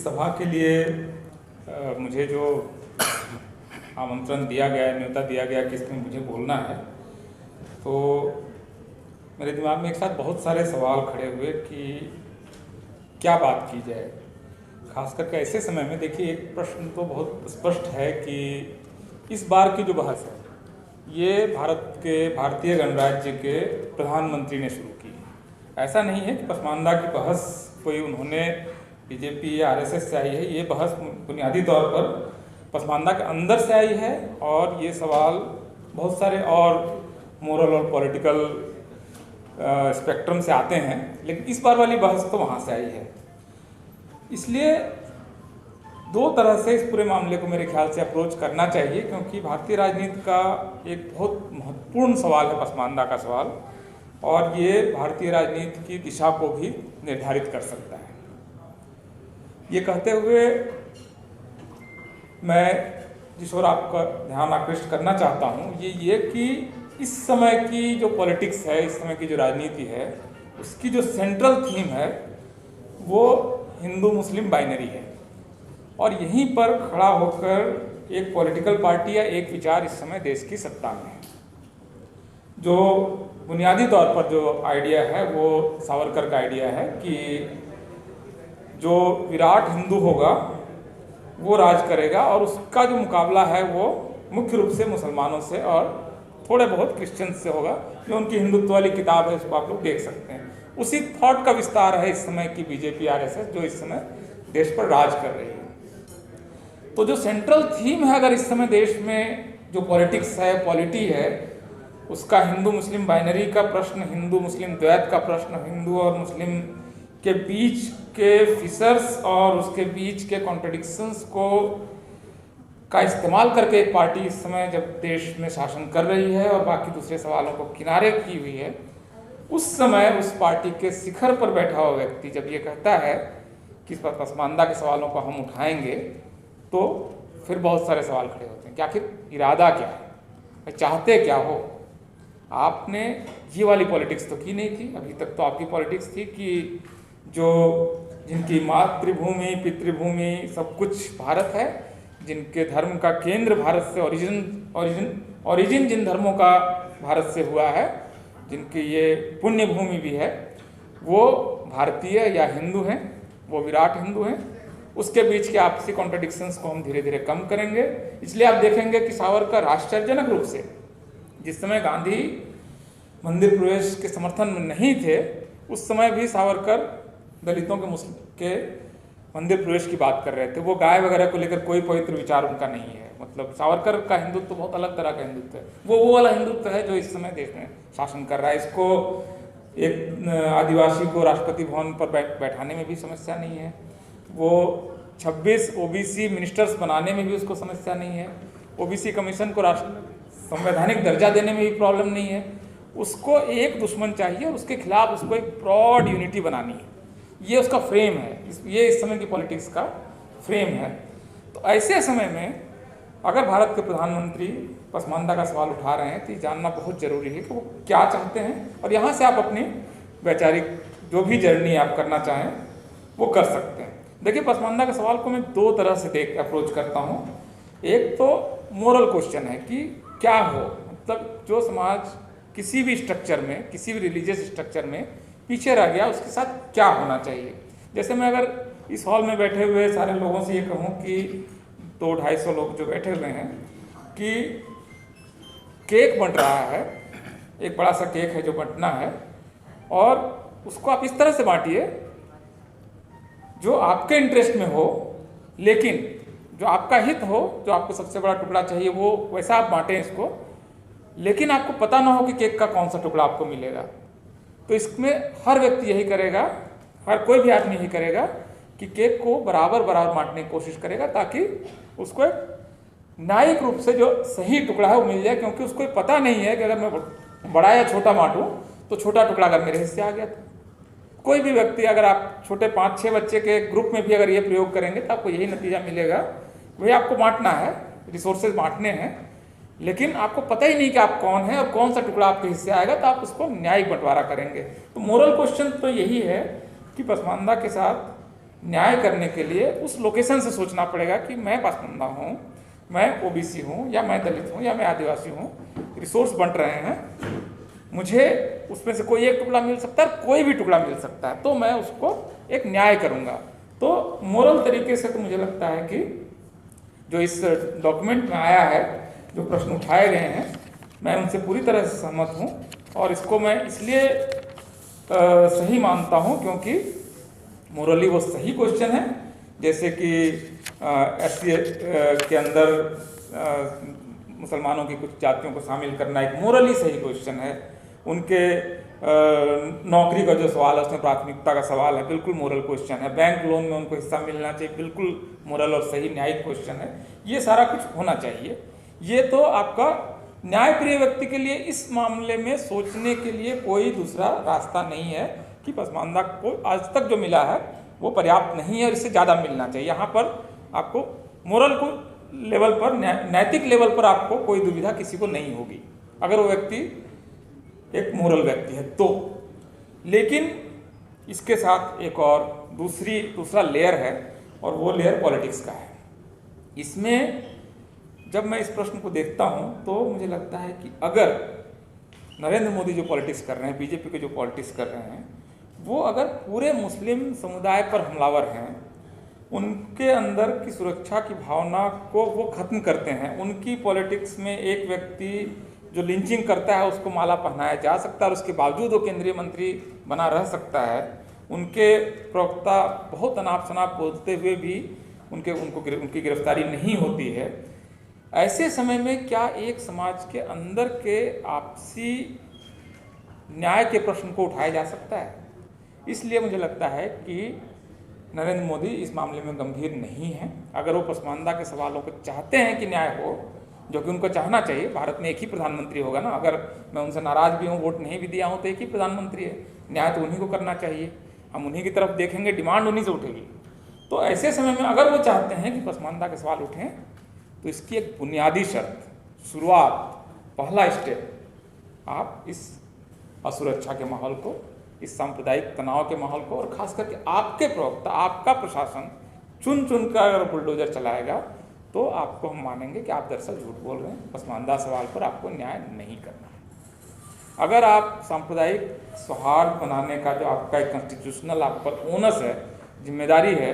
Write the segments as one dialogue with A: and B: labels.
A: सभा के लिए मुझे जो आमंत्रण दिया गया, न्योता दिया गया कि इसमें मुझे बोलना है, तो मेरे दिमाग में एक साथ बहुत सारे सवाल खड़े हुए कि क्या बात की जाए। खास करके ऐसे समय में देखिए, एक प्रश्न तो बहुत स्पष्ट है कि इस बार की जो बहस है ये भारतीय गणराज्य के प्रधानमंत्री ने शुरू की। ऐसा नहीं है कि पसमानदा की बहस कोई उन्होंने बीजेपी या आरएसएस से आई है। ये बहस बुनियादी तौर पर पसमानदा के अंदर से आई है और ये सवाल बहुत सारे और मोरल और पॉलिटिकल स्पेक्ट्रम से आते हैं, लेकिन इस बार वाली बहस तो वहाँ से आई है। इसलिए दो तरह से इस पूरे मामले को मेरे ख्याल से अप्रोच करना चाहिए, क्योंकि भारतीय राजनीति का एक बहुत महत्वपूर्ण सवाल है पसमानदा का सवाल, और ये भारतीय राजनीति की दिशा को भी निर्धारित कर सकता है। ये कहते हुए मैं जिस ओर आपका ध्यान आकृष्ट करना चाहता हूँ ये कि इस समय की जो पॉलिटिक्स है, इस समय की जो राजनीति है, उसकी जो सेंट्रल थीम है वो हिंदू मुस्लिम बाइनरी है। और यहीं पर खड़ा होकर एक पॉलिटिकल पार्टी या एक विचार इस समय देश की सत्ता में है। जो बुनियादी तौर पर जो आइडिया है वो सावरकर का आइडिया है कि जो विराट हिंदू होगा वो राज करेगा, और उसका जो मुकाबला है वो मुख्य रूप से मुसलमानों से और थोड़े बहुत क्रिश्चियन से होगा। जो उनकी हिंदुत्व वाली किताब है उसको आप लोग देख सकते हैं। उसी थॉट का विस्तार है इस समय की बीजेपी आरएसएस, जो इस समय देश पर राज कर रही है। तो जो सेंट्रल थीम है अगर इस समय देश में जो पॉलिटिक्स है, पॉलिटी है, उसका हिंदू मुस्लिम बाइनरी का प्रश्न, हिंदू मुस्लिम द्वैत का प्रश्न, हिंदू और मुस्लिम के बीच के फिशर्स और उसके बीच के कॉन्ट्रडिक्शंस को का इस्तेमाल करके एक पार्टी इस समय जब देश में शासन कर रही है और बाकी दूसरे सवालों को किनारे की हुई है, उस समय उस पार्टी के शिखर पर बैठा हुआ व्यक्ति जब ये कहता है कि इस पसमानदा के सवालों को हम उठाएंगे, तो फिर बहुत सारे सवाल खड़े होते हैं कि आखिर इरादा क्या है, चाहते क्या हो। आपने ये वाली पॉलिटिक्स तो की नहीं थी। अभी तक तो आपकी पॉलिटिक्स थी कि जो जिनकी मातृभूमि पितृभूमि सब कुछ भारत है, जिनके धर्म का केंद्र भारत से ओरिजिन जिन धर्मों का भारत से हुआ है, जिनकी ये पुण्य भूमि भी है, वो भारतीय या हिंदू हैं, वो विराट हिंदू हैं। उसके बीच के आपसी कॉन्ट्रडिक्शंस को हम धीरे धीरे कम करेंगे। इसलिए आप देखेंगे कि सावरकर आश्चर्यजनक रूप से, जिस समय गांधी मंदिर प्रवेश के समर्थन में नहीं थे, उस समय भी सावरकर दलितों के मंदिर प्रवेश की बात कर रहे थे। वो गाय वगैरह को लेकर कोई पवित्र विचार उनका नहीं है। मतलब सावरकर का हिंदुत्व तो बहुत अलग तरह का हिंदुत्व है। वो वाला हिंदुत्व है जो इस समय देश में शासन कर रहा है। इसको एक आदिवासी को राष्ट्रपति भवन पर बैठाने में भी समस्या नहीं है। वो 26 ओबीसी मिनिस्टर्स बनाने में भी उसको समस्या नहीं है। ओबीसी कमीशन को संवैधानिक दर्जा देने में भी प्रॉब्लम नहीं है। उसको एक दुश्मन चाहिए और उसके खिलाफ उसको एक ब्रॉड यूनिटी बनानी है। ये उसका फ्रेम है, ये इस समय की पॉलिटिक्स का फ्रेम है। तो ऐसे समय में अगर भारत के प्रधानमंत्री पसमानदा का सवाल उठा रहे हैं तो ये जानना बहुत जरूरी है कि वो क्या चाहते हैं, और यहाँ से आप अपनी वैचारिक जो भी जर्नी आप करना चाहें वो कर सकते हैं। देखिए, पसमानदा के सवाल को मैं दो तरह से अप्रोच करता हूँ। एक तो मोरल क्वेश्चन है कि क्या हो, मतलब जो समाज किसी भी स्ट्रक्चर में, किसी भी रिलीजियस स्ट्रक्चर में पीछे रह गया, उसके साथ क्या होना चाहिए। जैसे मैं अगर इस हॉल में बैठे हुए सारे लोगों से ये कहूँ कि 200-250 लोग जो बैठे हुए हैं कि केक बंट रहा है, एक बड़ा सा केक है जो बंटना है, और उसको आप इस तरह से बांटिए जो आपके इंटरेस्ट में हो, लेकिन जो आपका हित हो, जो आपको सबसे बड़ा टुकड़ा चाहिए वो वैसा आप बांटें इसको, लेकिन आपको पता ना हो कि केक का कौन सा टुकड़ा आपको मिलेगा। तो इसमें हर व्यक्ति यही करेगा, हर कोई भी आदमी यही करेगा कि केक को बराबर बराबर बांटने की कोशिश करेगा, ताकि उसको न्यायिक रूप से जो सही टुकड़ा है वो मिल जाए। क्योंकि उसको पता नहीं है कि अगर मैं बड़ा या छोटा बांटूं तो छोटा टुकड़ा अगर मेरे हिस्से आ गया तो। कोई भी व्यक्ति, अगर आप छोटे 5-6 बच्चे के ग्रुप में भी अगर ये प्रयोग करेंगे तो आपको यही नतीजा मिलेगा। वही आपको बांटना है, रिसोर्सेज बांटने हैं, लेकिन आपको पता ही नहीं कि आप कौन है और कौन सा टुकड़ा आपके हिस्से आएगा, तो आप उसको न्यायिक बंटवारा करेंगे। तो मोरल क्वेश्चन तो यही है कि पसमानदा के साथ न्याय करने के लिए उस लोकेशन से सोचना पड़ेगा कि मैं पसमानदा हूँ, मैं ओबीसी हूँ, या मैं दलित हूँ, या मैं आदिवासी हूँ, रिसोर्स बंट रहे हैं, मुझे उसमें से कोई एक टुकड़ा मिल सकता है, कोई भी टुकड़ा मिल सकता है, तो मैं उसको एक न्याय करूँगा। तो मोरल तरीके से तो मुझे लगता है कि जो इस डॉक्यूमेंट में आया है, जो प्रश्न उठाए गए हैं, मैं उनसे पूरी तरह से सहमत हूँ, और इसको मैं इसलिए सही मानता हूँ क्योंकि मोरली वो सही क्वेश्चन है। जैसे कि SC के अंदर मुसलमानों की कुछ जातियों को शामिल करना एक मोरली सही क्वेश्चन है। उनके नौकरी का जो सवाल है उसमें प्राथमिकता का सवाल है, बिल्कुल मोरल क्वेश्चन है। बैंक लोन में उनको हिस्सा मिलना चाहिए, बिल्कुल मोरल और सही न्यायिक क्वेश्चन है। ये सारा कुछ होना चाहिए। ये तो आपका न्यायप्रिय व्यक्ति के लिए इस मामले में सोचने के लिए कोई दूसरा रास्ता नहीं है कि पसमानदा को आज तक जो मिला है वो पर्याप्त नहीं है और इससे ज़्यादा मिलना चाहिए। यहाँ पर आपको मोरल को लेवल पर, नैतिक लेवल पर आपको कोई दुविधा किसी को नहीं होगी अगर वो व्यक्ति एक मोरल व्यक्ति है तो। लेकिन इसके साथ एक और दूसरा लेयर है, और वो लेयर पॉलिटिक्स का है। इसमें जब मैं इस प्रश्न को देखता हूं तो मुझे लगता है कि अगर नरेंद्र मोदी जो पॉलिटिक्स कर रहे हैं, बीजेपी के जो पॉलिटिक्स कर रहे हैं, वो अगर पूरे मुस्लिम समुदाय पर हमलावर हैं, उनके अंदर की सुरक्षा की भावना को वो खत्म करते हैं, उनकी पॉलिटिक्स में एक व्यक्ति जो लिंचिंग करता है उसको माला पहनाया जा सकता है और उसके बावजूद वो केंद्रीय मंत्री बना रह सकता है, उनके प्रवक्ता बहुत अनाप शनाप बोलते हुए भी उनकी गिरफ्तारी नहीं होती है, ऐसे समय में क्या एक समाज के अंदर के आपसी न्याय के प्रश्न को उठाया जा सकता है? इसलिए मुझे लगता है कि नरेंद्र मोदी इस मामले में गंभीर नहीं है। अगर वो पसमानदा के सवालों को चाहते हैं कि न्याय हो, जो कि उनको चाहना चाहिए, भारत में एक ही प्रधानमंत्री होगा ना, अगर मैं उनसे नाराज भी हूँ, वोट नहीं भी दिया हूँ, तो एक ही प्रधानमंत्री है, न्याय तो उन्हीं को करना चाहिए, हम उन्हीं की तरफ देखेंगे, डिमांड उन्हीं से उठेगी। तो ऐसे समय में अगर वो चाहते हैं कि पसमानदा के सवाल उठें, तो इसकी एक बुनियादी शर्त, शुरुआत, पहला स्टेप, आप इस असुरक्षा के माहौल को, इस सांप्रदायिक तनाव के माहौल को, और खास करके आपके प्रवक्ता, आपका प्रशासन चुन कर अगर बुलडोजर चलाएगा तो आपको हम मानेंगे कि आप दरअसल झूठ बोल रहे हैं। पसमानदा सवाल पर आपको न्याय नहीं करना है। अगर आप सांप्रदायिक सौहार्द बनाने का जो आपका एक कॉन्स्टिट्यूशनल आप पर ओनस है, जिम्मेदारी है,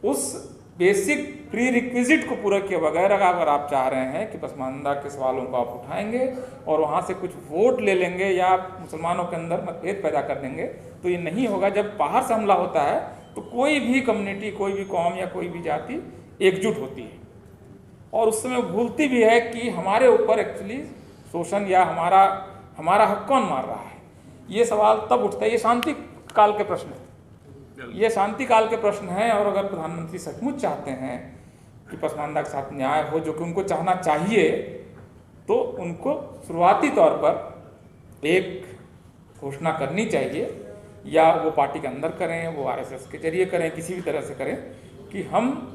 A: उस बेसिक प्री रिक्विजिट को पूरा किए बगैर अगर आप चाह रहे हैं कि पसमानदा के सवालों को आप उठाएंगे और वहाँ से कुछ वोट ले लेंगे या मुसलमानों के अंदर मतभेद पैदा कर देंगे, तो ये नहीं होगा। जब बाहर से हमला होता है तो कोई भी कम्युनिटी, कोई भी कौम या कोई भी जाति एकजुट होती है, और उस समय भूलती भी है कि हमारे ऊपर एक्चुअली शोषण या हमारा हक कौन मार रहा है। ये सवाल तब उठता है। ये शांति काल के प्रश्न है, ये शांति काल के प्रश्न हैं। और अगर प्रधानमंत्री सचमुच चाहते हैं कि पसमानदा के साथ न्याय हो, जो कि उनको चाहना चाहिए, तो उनको शुरुआती तौर पर एक घोषणा करनी चाहिए, या वो पार्टी के अंदर करें, वो RSS के जरिए करें, किसी भी तरह से करें, कि हम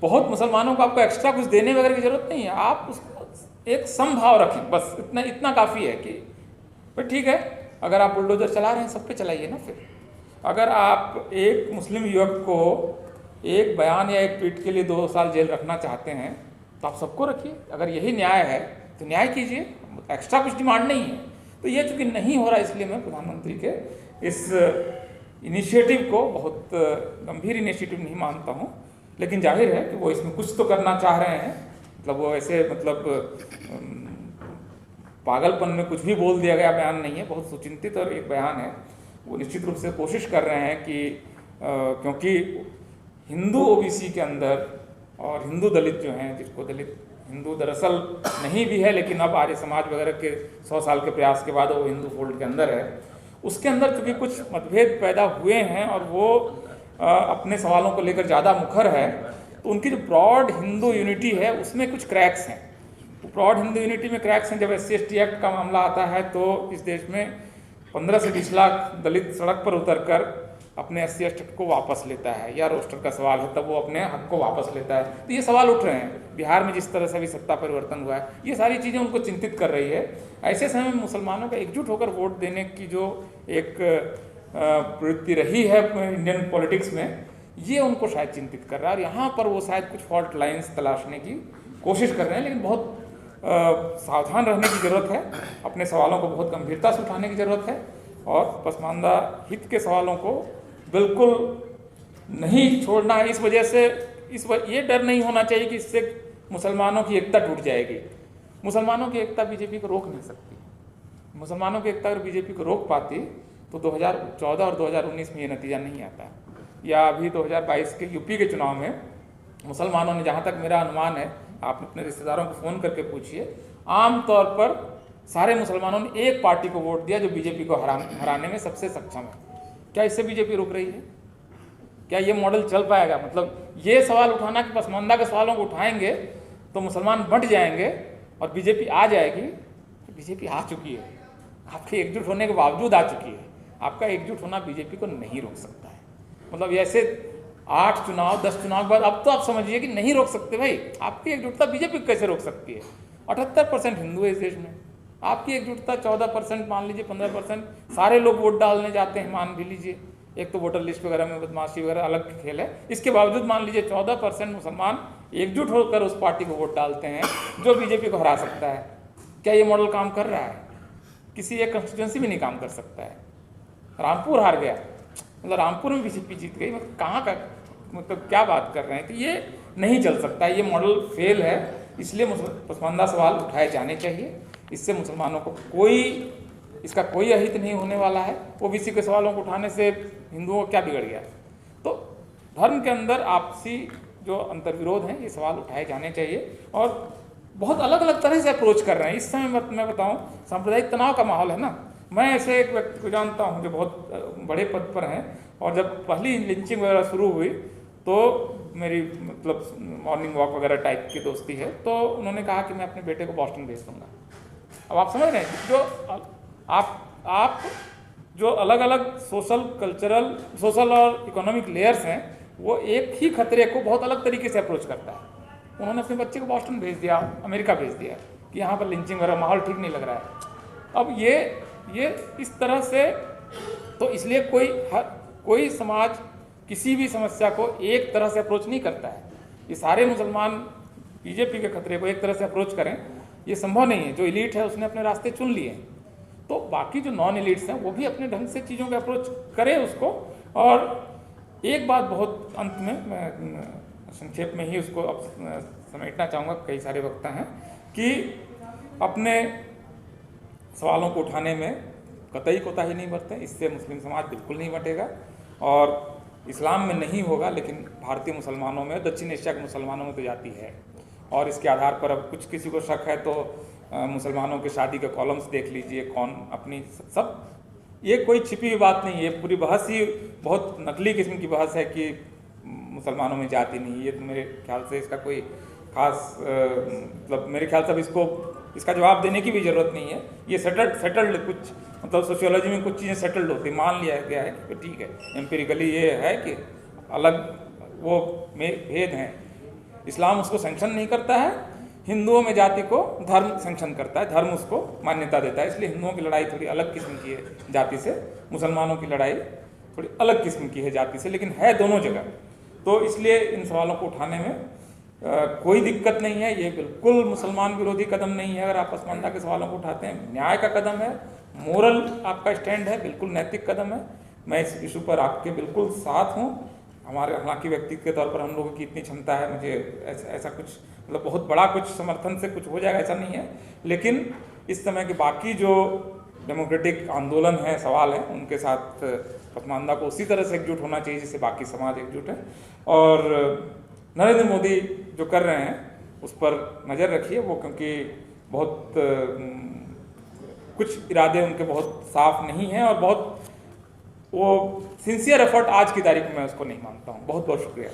A: बहुत मुसलमानों को आपको एक्स्ट्रा कुछ देने वगैरह की जरूरत नहीं है, आप उसको एक समभाव रखें, बस इतना काफ़ी है कि भाई ठीक है, अगर आप बुलडोजर चला रहे हैं सब पे चलाइए ना। फिर अगर आप एक मुस्लिम युवक को एक बयान या एक ट्वीट के लिए 2 साल जेल रखना चाहते हैं तो आप सबको रखिए। अगर यही न्याय है तो न्याय कीजिए, एक्स्ट्रा कुछ डिमांड नहीं है। तो ये चूँकि नहीं हो रहा, इसलिए मैं प्रधानमंत्री के इस इनिशिएटिव को बहुत गंभीर इनिशिएटिव नहीं मानता हूँ। लेकिन जाहिर है कि वो इसमें कुछ तो करना चाह रहे हैं, मतलब वो ऐसे पागलपन में कुछ भी बोल दिया गया बयान नहीं है, बहुत सुचिंतित और एक बयान है। वो निश्चित रूप से कोशिश कर रहे हैं कि क्योंकि हिंदू ओबीसी के अंदर और हिंदू दलित जो हैं, जिसको दलित हिंदू दरअसल नहीं भी है, लेकिन अब आर्य समाज वगैरह के 100 साल के प्रयास के बाद वो हिंदू फोल्ड के अंदर है, उसके अंदर चूँकि कुछ मतभेद पैदा हुए हैं और वो अपने सवालों को लेकर ज़्यादा मुखर है, तो उनकी जो ब्रॉड हिंदू यूनिटी है उसमें कुछ क्रैक्स हैं। तो ब्रॉड हिंदू यूनिटी में क्रैक्स हैं। जब SC/ST एक्ट का मामला आता है तो इस देश में 15 से 20 लाख दलित सड़क पर उतरकर अपने SC/ST को वापस लेता है, या रोस्टर का सवाल है तब वो अपने हक को वापस लेता है। तो ये सवाल उठ रहे हैं। बिहार में जिस तरह से भी सत्ता परिवर्तन हुआ है, ये सारी चीज़ें उनको चिंतित कर रही है। ऐसे समय में मुसलमानों का एकजुट होकर वोट देने की जो एक प्रवृत्ति रही है इंडियन पॉलिटिक्स में, ये उनको शायद चिंतित कर रहा है। और यहाँ पर वो शायद कुछ फॉल्ट लाइंस तलाशने की कोशिश कर रहे हैं, लेकिन बहुत सावधान रहने की ज़रूरत है, अपने सवालों को बहुत गंभीरता से उठाने की ज़रूरत है और पसमानदा हित के सवालों को बिल्कुल नहीं छोड़ना है। इस वजह से ये डर नहीं होना चाहिए कि इससे मुसलमानों की एकता टूट जाएगी। मुसलमानों की एकता बीजेपी को रोक नहीं सकती। मुसलमानों की एकता अगर बीजेपी को रोक पाती तो 2014 और 2019 में ये नतीजा नहीं आता, या अभी 2022 के यूपी के चुनाव में मुसलमानों ने, जहाँ तक मेरा अनुमान है, आप अपने रिश्तेदारों को फ़ोन करके पूछिए, आमतौर पर सारे मुसलमानों ने एक पार्टी को वोट दिया जो बीजेपी को हराने में सबसे सक्षम है। क्या इससे बीजेपी रुक रही है? क्या ये मॉडल चल पाएगा? मतलब ये सवाल उठाना कि पसमानदा के सवालों को उठाएंगे तो मुसलमान बंट जाएंगे और बीजेपी आ जाएगी। बीजेपी आ चुकी है, आपके एकजुट होने के बावजूद आ चुकी है। आपका एकजुट होना बीजेपी को नहीं रोक सकता है। मतलब ऐसे 8 चुनाव 10 चुनाव के बाद अब तो आप समझिए कि नहीं रोक सकते भाई। आपकी एकजुटता बीजेपी कैसे रोक सकती है? 78% हिंदू है इस देश में, आपकी एकजुटता 14%, मान लीजिए 15%, सारे लोग वोट डालने जाते हैं, मान भी लीजिए। एक तो वोटर लिस्ट वगैरह में बदमाशी वगैरह अलग खेल है, इसके बावजूद मान लीजिए 14% मुसलमान एकजुट होकर उस पार्टी को वोट डालते हैं जो बीजेपी को हरा सकता है। क्या ये मॉडल काम कर रहा है? किसी एक कंस्टिट्यूंसी में नहीं काम कर सकता है। रामपुर हार गया, मतलब रामपुर में बीजेपी जीत गई, मतलब कहाँ का, मतलब क्या बात कर रहे हैं? तो ये नहीं चल सकता, ये मॉडल फेल है। इसलिए पसमानदा सवाल उठाए जाने चाहिए। इससे मुसलमानों को इसका कोई अहित नहीं होने वाला है। ओबीसी के सवालों को उठाने से हिंदुओं को क्या बिगड़ गया? तो धर्म के अंदर आपसी जो अंतर्विरोध हैं, ये सवाल उठाए जाने चाहिए और बहुत अलग अलग तरह से अप्रोच कर रहे हैं। इस समय मैं बताऊं, सांप्रदायिक तनाव का माहौल है ना। मैं ऐसे एक व्यक्ति को जानता हूं जो बहुत बड़े पद पर हैं, और जब पहली लिंचिंग वगैरह शुरू हुई तो मेरी मतलब मॉर्निंग वॉक वगैरह टाइप की दोस्ती है, तो उन्होंने कहा कि मैं अपने बेटे को बॉस्टन भेज दूँगा। अब आप समझ रहे हैं, जो आप जो अलग अलग सोशल और इकोनॉमिक लेयर्स हैं, वो एक ही खतरे को बहुत अलग तरीके से अप्रोच करता है। उन्होंने अपने बच्चे को बॉस्टन भेज दिया, अमेरिका भेज दिया कि यहाँ पर लिंचिंग वगैरह माहौल ठीक नहीं लग रहा है। अब ये इस तरह से, तो इसलिए कोई समाज किसी भी समस्या को एक तरह से अप्रोच नहीं करता है। ये सारे मुसलमान बीजेपी के खतरे को एक तरह से अप्रोच करें, ये संभव नहीं है। जो एलीट है उसने अपने रास्ते चुन लिए हैं, तो बाकी जो नॉन एलीट्स हैं वो भी अपने ढंग से चीज़ों का अप्रोच करें उसको। और एक बात बहुत अंत में मैं संक्षेप में ही उसको अब समेटना चाहूँगा, कई सारे वक्ता हैं, कि अपने सवालों को उठाने में कतई कोताही नहीं बरतें। इससे मुस्लिम समाज बिल्कुल नहीं बटेगा और इस्लाम में नहीं होगा, लेकिन भारतीय मुसलमानों में, दक्षिण एशिया के मुसलमानों में तो जाती है। और इसके आधार पर अब कुछ किसी को शक है तो मुसलमानों के शादी के कॉलम्स देख लीजिए, कौन अपनी सब, ये कोई छिपी हुई बात नहीं है। पूरी बहस ही बहुत नकली किस्म की बहस है कि मुसलमानों में जाति नहीं। ये तो मेरे ख्याल से इसका कोई खास मतलब मेरे ख्याल से अब इसका जवाब देने की भी ज़रूरत नहीं है। ये सेटल्ड कुछ, मतलब सोशियोलॉजी में कुछ चीज़ें सेटल्ड होती, मान लिया गया है कि ठीक है, एम्पिरिकली ये है कि अलग वो भेद हैं। इस्लाम उसको सैंक्शन नहीं करता है, हिंदुओं में जाति को धर्म सैंक्शन करता है, धर्म उसको मान्यता देता है। इसलिए हिंदुओं की लड़ाई थोड़ी अलग किस्म की है जाति से, मुसलमानों की लड़ाई थोड़ी अलग किस्म की है जाति से, लेकिन है दोनों जगह। तो इसलिए इन सवालों को उठाने में कोई दिक्कत नहीं है। ये बिल्कुल मुसलमान विरोधी कदम नहीं है। अगर आप पसमानदा के सवालों को उठाते हैं, न्याय का कदम है, मोरल आपका स्टैंड है, बिल्कुल नैतिक कदम है। मैं इस इशू पर आपके बिल्कुल साथ हूँ। हमारे हालांकि व्यक्तिगत के तौर पर हम लोगों की इतनी क्षमता है, मुझे ऐसा कुछ मतलब बहुत बड़ा कुछ समर्थन से कुछ हो जाएगा ऐसा नहीं है, लेकिन इस समय के बाकी जो डेमोक्रेटिक आंदोलन है, सवाल है, उनके साथ पसमानदा को उसी तरह से एकजुट होना चाहिए जिससे बाकी समाज एकजुट है। और नरेंद्र मोदी जो कर रहे हैं उस पर नज़र रखिए, वो क्योंकि बहुत कुछ इरादे उनके बहुत साफ नहीं हैं और बहुत वो सिंसियर एफर्ट आज की तारीख में मैं उसको नहीं मानता हूँ। बहुत बहुत शुक्रिया।